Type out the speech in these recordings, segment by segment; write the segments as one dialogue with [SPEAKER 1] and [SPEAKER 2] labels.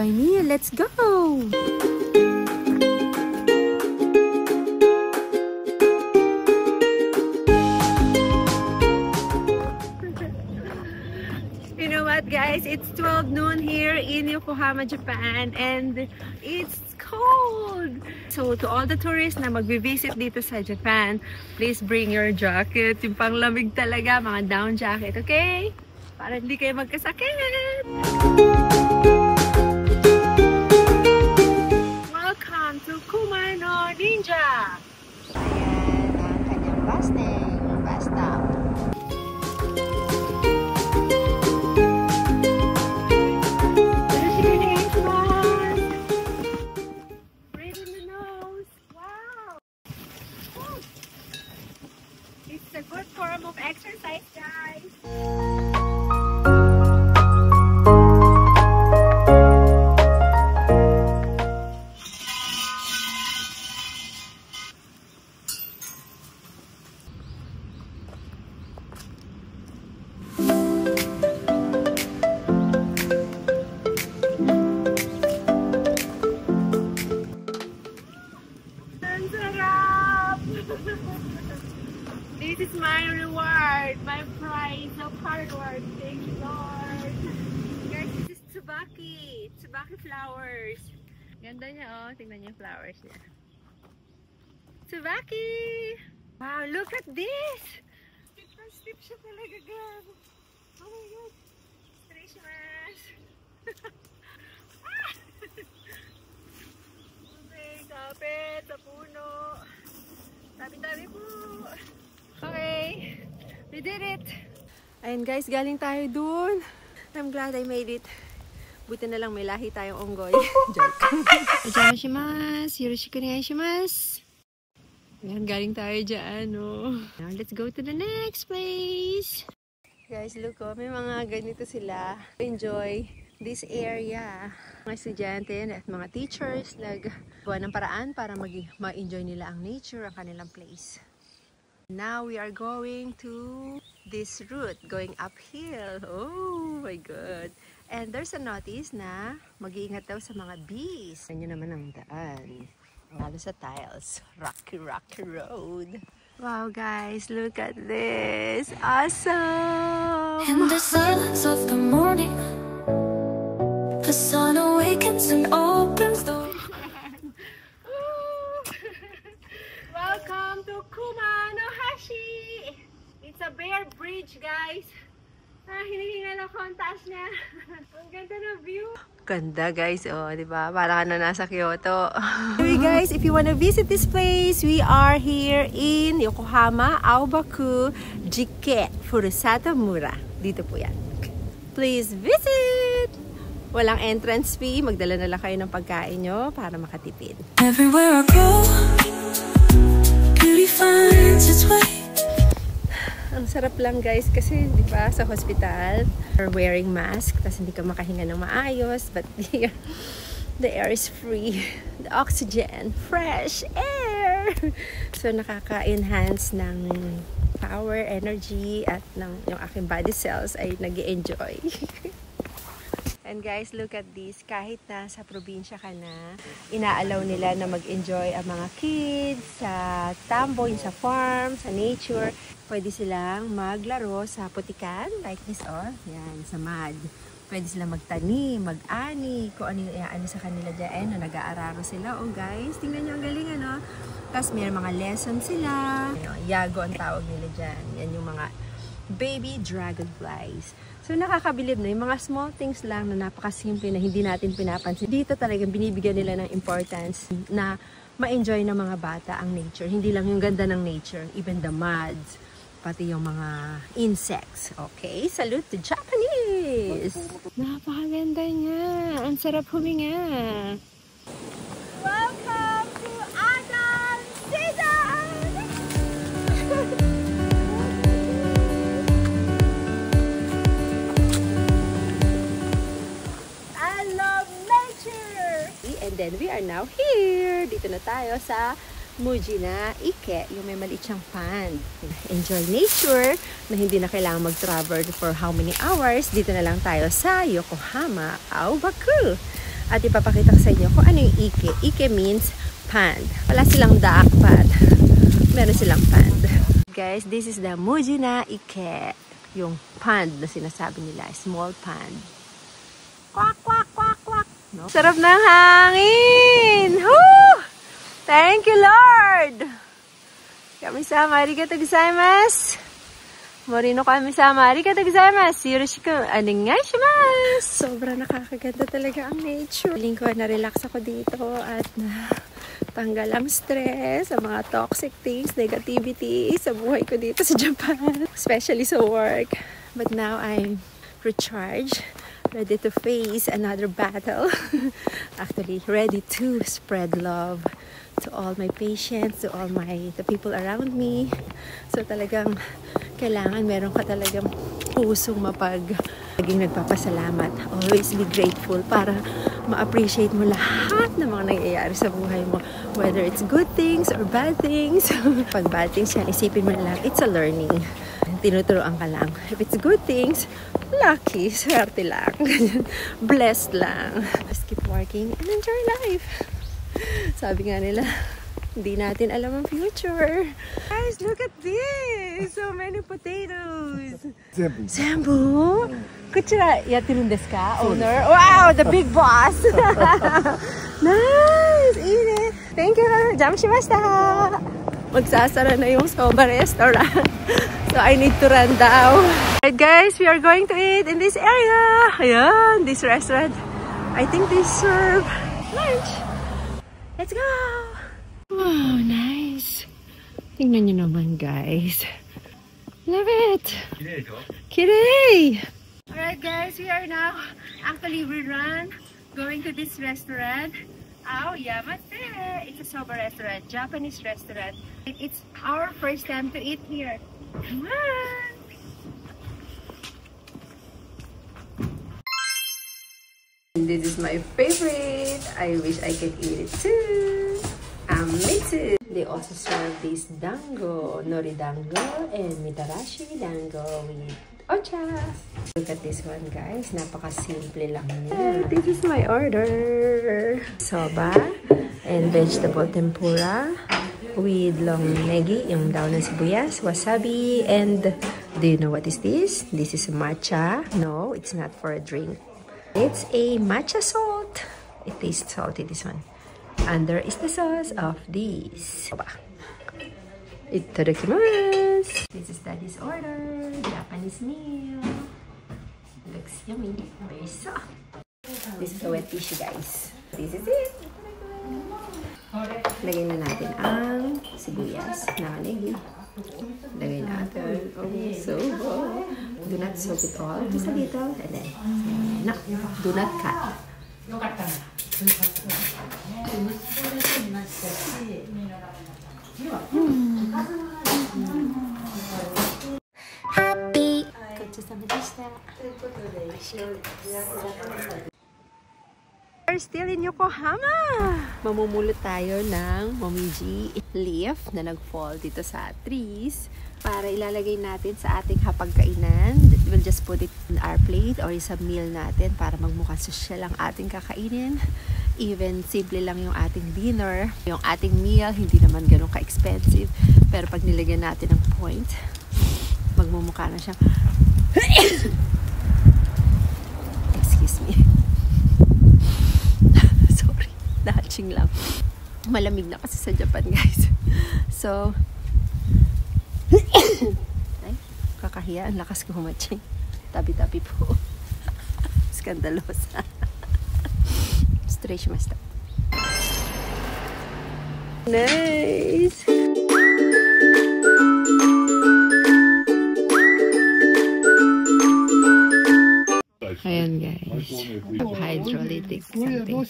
[SPEAKER 1] join me. Let's go! You know what, guys? It's 12 noon here in Yokohama, Japan, and it's cold. So to all the tourists na mag-visit dito sa Japan, please bring your jacket. Yung panglamig talaga, mga down jacket, okay? Para hindi kayo magkasakit. Welcome to Kumano Ninja! Ayan ang kanyang bus stop. It's a good form of exercise, guys. This is my reward, my prize of hard work. Thank you, Lord. Guys, this is tsubaki. Tsubaki flowers. Ganda niya, oh. Tingnan niyo yung flowers niya. Tsubaki! Wow, look at this! Step siya talaga, girl. Oh my God. Christmas! Okay, kapit sa puno. Tabi-tabi po. Okay, we did it! Ayun guys, galing tayo dun. I'm glad I made it. Buti na lang may lahi tayong onggoy. Joke. Ojamashimashou. Yoroshiku onegaishimasu. Ayan, galing tayo dyan, oh. Now, let's go to the next place. Guys, look, oh, may mga ganito sila. Enjoy this area. Mga estudyante at mga teachers naggawa ng paraan para ma-enjoy nila ang nature, ang kanilang place. Now we are going to this route, going uphill. Oh my God. And there's a notice na mag-iingat daw sa mga bees. Yan naman ang daan. Lalo sa tiles. Rocky road. Wow guys, look at this. Awesome!
[SPEAKER 2] In the silence of the morning, the sun awakens and opens the
[SPEAKER 1] Welcome to Kumanohashi! It's a bare bridge, guys. Hinihingal ako ang taas niya. Ang ganda ng view. Ganda, guys. Oh, diba? Parang ka na nasa Kyoto. Anyway, guys, if you wanna visit this place, we are here in Yokohama, Aobaku, Jike, Furusato Mura. Dito po yan. Please visit! Walang entrance fee. Magdala na lang kayo ng pagkain nyo para makatipid.
[SPEAKER 2] Everywhere I go, beauty finds its way.
[SPEAKER 1] Ang sarap lang guys kasi di ba sa hospital or wearing mask tapos hindi ka makahinga ng maayos, but here the air is free, the oxygen, fresh air, so nakaka-enhance ng power, energy at yung aking body cells ay nag-enjoy. And guys, look at this. Kahit na sa probinsya ka na, inaalaw nila na mag-enjoy ang mga kids sa tamboy, sa farm, sa nature. Pwede silang maglaro sa putikan, like this, oh. Yan, sa mud. Pwede silang magtani, mag-ani, kung ano yung iaani sa kanila dyan. Nag-aararo sila, oh guys. Tingnan nyo ang galing, ano? Tapos may mga lessons sila. Yago ang tawag nila dyan. Yan yung mga baby dragonflies. So nakakabilib na yung mga small things lang na napakasimple na hindi natin pinapansin. Dito talagang binibigyan nila ng importance na ma-enjoy ng mga bata ang nature. Hindi lang yung ganda ng nature, even the muds, pati yung mga insects. Okay, salute to Japanese! Napakaganda niya! Ang sarap huminga! Welcome to Adam Season! And then we are now here. Dito na tayo sa Mujina Ike, yung may maliit siyang pond. Enjoy nature na hindi na kailangan mag-travel for how many hours. Dito na lang tayo sa Yokohama, Aobaku. At ipapakita ko sa inyo kung ano yung ike. Ike means pond. Wala silang duck pond. Meron silang pond. Guys, this is the Mujina Ike. Yung pond na sinasabi nila. Small pond. Quack, quack, quack, quack. No? Sarap ng hangin! Woo! Thank you, Lord! Kami-sama, arigatou gozaimasu! Morino kami-sama, arigatou gozaimasu! Yoroshiku onegaishimasu! Sobrang nakakaganda talaga ang nature. Feeling ko na-relax ako dito at tanggal ang stress, ang mga toxic things, negativity sa buhay ko dito sa Japan. Especially sa work. But now I'm recharged. Ready to face another battle. Actually, ready to spread love to all my patients, to all the people around me. So talagang kailangan meron ka talagang pusong laging nagpapasalamat. Always be grateful para ma-appreciate mo lahat ng mga nangyayari sa buhay mo. Whether it's good things or bad things. Pag bad things yan, isipin mo lang, it's a learning. Tinuturoan ka lang. If it's good things, lucky, swerte lang. Blessed lang. Just keep working and enjoy life. Sabi nga nila, hindi natin alam ang future. Guys, look at this! So many potatoes! Senbu? Kuchira, yattirun desu ka, owner? Wow, the big boss! Nice! Ine! Thank you! Jam shimashita! Magsasara na yung Soba restaurant. So I need to run down. Alright guys, we are going to eat in this area. Ayan, this restaurant. I think they serve lunch. Let's go! Wow, nice. Tingnan nyo naman guys. Love it! Kirei! Alright guys, we are now, actually we run going to this restaurant. Aoyamase! It's a soba restaurant, Japanese restaurant. It's our first time to eat here. Come on! This is my favorite. I wish I could eat it too. Me too. They also serve this dango, nori dango, and mitarashi dango with ocha. Look at this one, guys. Napaka-simple lang niya. This is my order. Soba and vegetable tempura with long negi, yung daw ng sibuyas, wasabi, and do you know what is this? This is matcha. No, it's not for a drink. It's a matcha salt. It tastes salty, this one. And there is the sauce of this soba. Itadakimasu! This is Daddy's order. Japanese meal. Looks yummy. Very soft. This is a wet tissue, guys. This is it. Lagay na natin ang sibuyas na negi. Lagay natin ang soba. Do not soak it all. Just a little. And then, no, do not cut.
[SPEAKER 2] Happy.
[SPEAKER 1] We're still in Yokohama. Mamumulot tayo ng momiji leaf na nag-fall dito sa trees para ilalagay natin sa ating hapagkainan. We'll just put it in our plate or sa meal natin para magmukhang sosyal ang ating kakainin. Even simple lang yung ating dinner. Yung ating meal, hindi naman ganun ka-expensive. Pero pag nilagyan natin ng point, magmumukha na siya. Excuse me. Sorry. Dahaching lang. Malamig na kasi sa Japan, guys. So, ay, kakahiya. Ang lakas ko humatching. Tabi-tabi po. Skandalosa. Stretch masta. Nice! Ayan guys, hydrolytic something.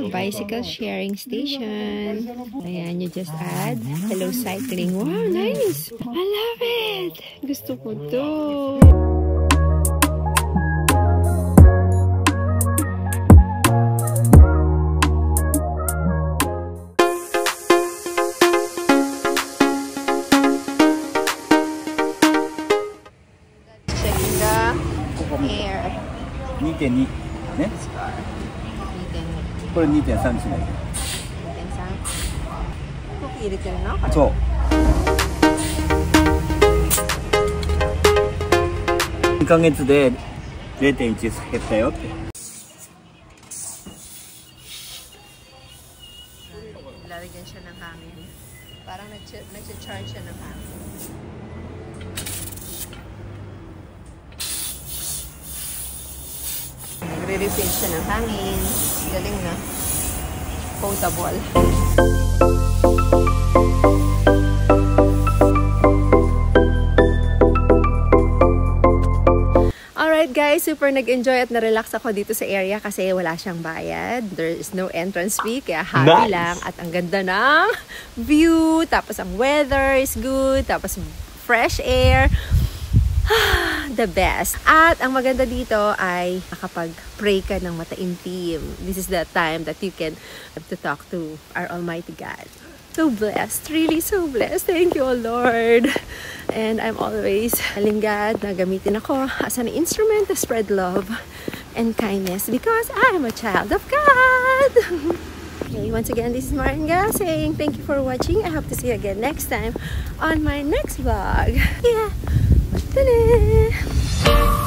[SPEAKER 1] Bicycle sharing station. Ayan, you just add hello cycling. Wow, nice! I love it! Gusto ko to. Air.
[SPEAKER 3] 2.2ね。
[SPEAKER 1] scar.
[SPEAKER 3] これ 2.3 日ね。
[SPEAKER 1] Cookie 入れてるの？
[SPEAKER 3] そう。2ヶ月で 0.1 減ったよって。
[SPEAKER 1] Lalagyan siya ng hangin. Parang nag-charge siya ng hangin. Nagre-refill siya ng hangin. Galing na. Potable. Alright guys, super nag-enjoy at na-relax ako dito sa area kasi wala siyang bayad. There is no entrance fee, kaya happy lang. At ang ganda ng view, tapos ang weather is good, tapos fresh air. The best. At ang maganda dito ay makapag-pray ka ng mataimtim. This is the time that you can to talk to our Almighty God. So blessed, really so blessed. Thank you, O Lord. And I'm always telling God na gamitin ako as an instrument to spread love and kindness because I'm a child of God. Okay, once again, this is Maringa saying thank you for watching. I hope to see you again next time on my next vlog. Yeah. Ta-da!